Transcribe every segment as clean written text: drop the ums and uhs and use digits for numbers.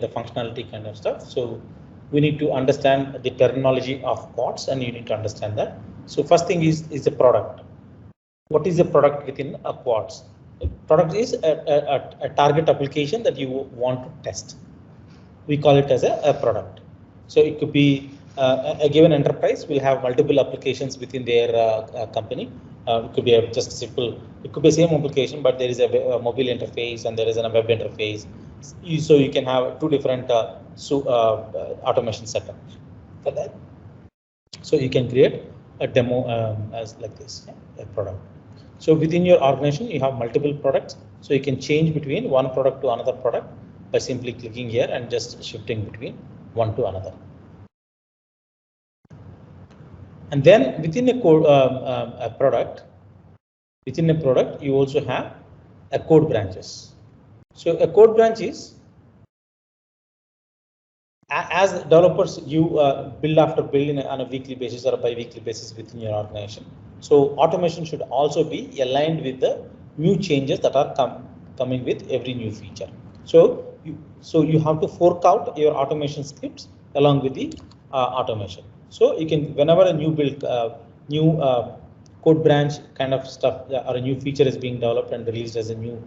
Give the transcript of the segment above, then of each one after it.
the functionality kind of stuff. So we need to understand the terminology of quads, and you need to understand that. So first thing is the product. What is a product within a quads? A product is a target application that you want to test. We call it as a product. So it could be a given enterprise will have multiple applications within their company. It could be just simple. It could be the same application, but there is a mobile interface and there is a web interface. So you can have two different automation setup for that. So you can create a demo as like this, a product. So within your organization, you have multiple products. So you can change between one product to another product by simply clicking here and just shifting between one to another. And then within a product, you also have a code branches. So a code branch is, as developers, you build after build on a weekly basis or a bi-weekly basis within your organization. So automation should also be aligned with the new changes that are coming with every new feature. So you have to fork out your automation scripts along with the automation. So you can, whenever a new build, code branch kind of stuff or a new feature is being developed and released as a new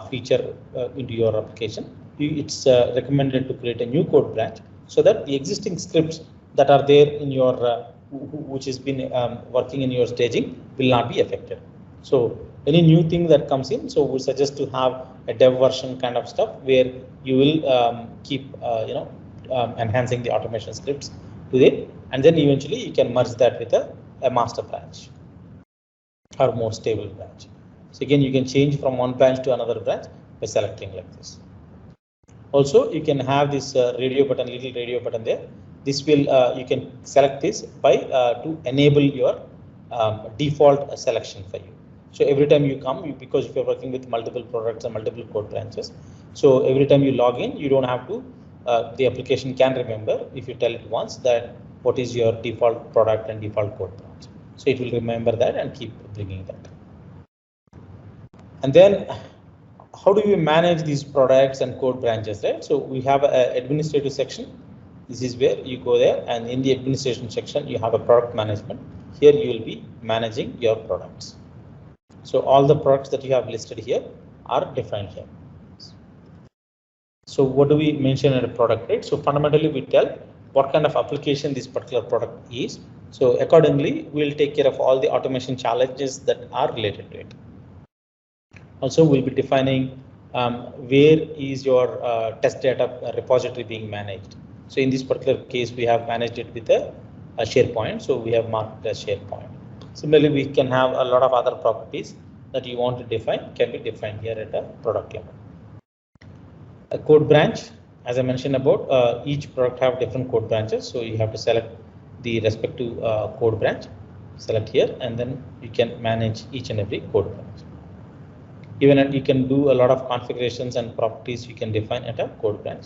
feature into your application, it's recommended to create a new code branch so that the existing scripts that are there in your which has been working in your staging will not be affected. So any new thing that comes in, so we suggest to have a dev version kind of stuff where you will keep enhancing the automation scripts with it, and then eventually you can merge that with a master branch or more stable branch. So again, you can change from one branch to another branch by selecting like this. Also, you can have this radio button, little radio button there. This will you can select this by to enable your default selection for you. So every time you come, because if you're working with multiple products and multiple code branches, so every time you log in, you don't have to. The application can remember if you tell it once that what is your default product and default code branch. So it will remember that and keep bringing that. And then how do we manage these products and code branches, right? So we have an administrative section. This is where you go there, and in the administration section, you have a product management. Here you will be managing your products. So all the products that you have listed here are defined here. So what do we mention in a product, right? So fundamentally, we tell what kind of application this particular product is. So accordingly, we'll take care of all the automation challenges that are related to it. Also, we'll be defining where is your test data repository being managed. So in this particular case, we have managed it with a SharePoint. So we have marked as SharePoint. Similarly, we can have a lot of other properties that you want to define can be defined here at a product level. A code branch, as I mentioned about, each product have different code branches. So you have to select the respective code branch, select here, and then you can manage each and every code branch. Even you can do a lot of configurations and properties you can define at a code branch.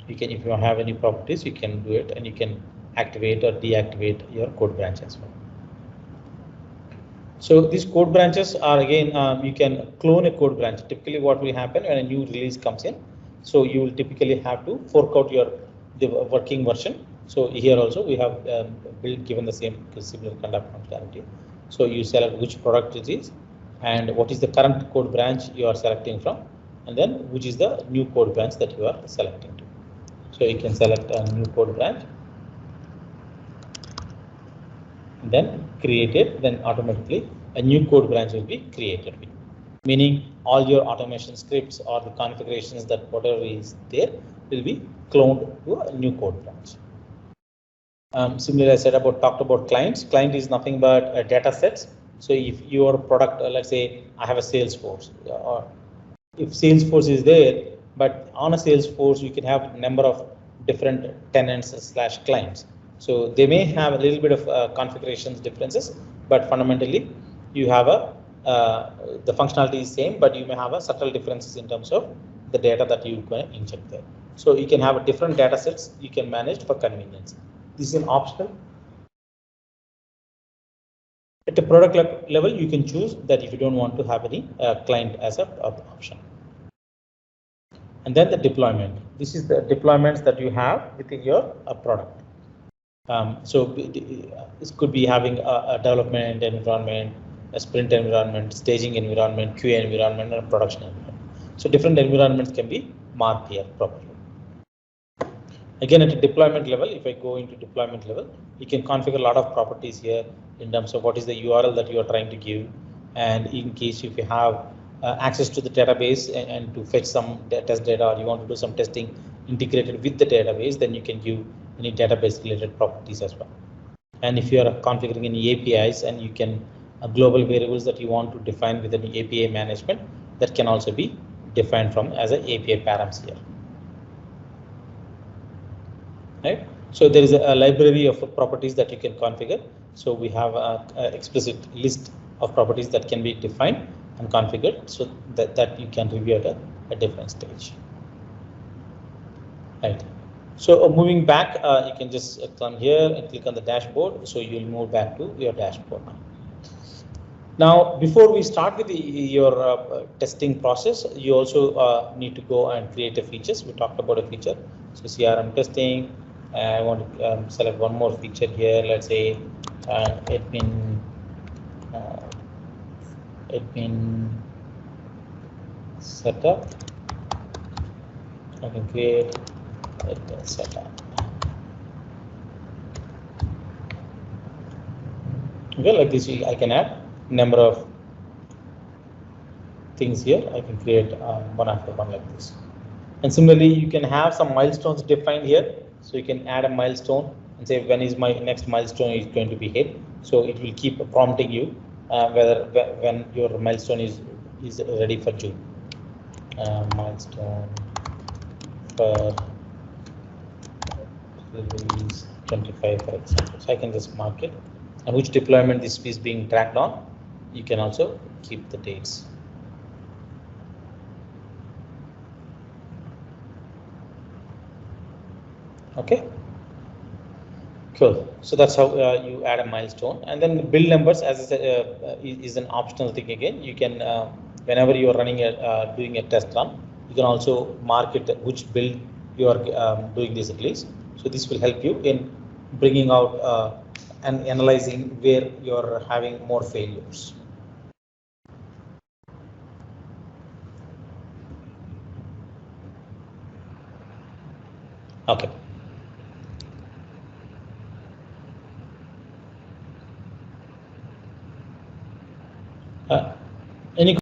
You can, if you have any properties, you can do it, and you can activate or deactivate your code branch as well. So these code branches are again, you can clone a code branch. Typically what will happen when a new release comes in, so you will typically have to fork out the working version. So here also we have given the same similar kind of functionality. So you select which product it is and what is the current code branch you are selecting from, and then which is the new code branch that you are selecting to. So you can select a new code branch, and then create it, then automatically a new code branch will be created, meaning all your automation scripts or the configurations that whatever is there will be cloned to a new code branch. Similarly, I talked about clients. Client is nothing but data sets. So if your product, let's say I have a Salesforce, or if Salesforce is there, but on a Salesforce you can have a number of different tenants / clients. So they may have a little bit of configurations differences, but fundamentally you have the functionality is same, but you may have a subtle differences in terms of the data that you can inject there. So you can have different data sets you can manage for convenience. This is an optional. At the product level, you can choose that if you don't want to have any client as an option. And then the deployment. This is the deployments that you have within your product. So this could be having a development environment, a sprint environment, staging environment, QA environment, and production environment. So different environments can be marked here properly. Again, at a deployment level, if I go into deployment level, you can configure a lot of properties here in terms of what is the URL that you are trying to give, and in case if you have access to the database and to fetch some test data, or you want to do some testing integrated with the database, then you can give any database related properties as well. And if you are configuring any APIs, and you can global variables that you want to define with an API management, that can also be defined from as an API params here. Right. So there is a library of properties that you can configure. So we have a explicit list of properties that can be defined and configured, so that you can review at a different stage. Right. So moving back, you can just come here and click on the dashboard. So you'll move back to your dashboard. Now, before we start with your testing process, you also need to go and create a features. We talked about a feature. So CRM testing. I want to select one more feature here. Let's say admin setup. I can create admin setup. Okay, like this, I can add number of things here. I can create one after one like this. And similarly, you can have some milestones defined here. So you can add a milestone and say when is my next milestone is going to be hit. So it will keep prompting you when your milestone is ready for June. Milestone for release 25, for example. So I can just mark it, and which deployment this is being tracked on. You can also keep the dates. Okay, cool. So that's how you add a milestone, and then build numbers, as I said, is an optional thing. Again, you can whenever you are running doing a test run, you can also mark it which build you are doing this release. So this will help you in bringing out and analyzing where you are having more failures. Okay.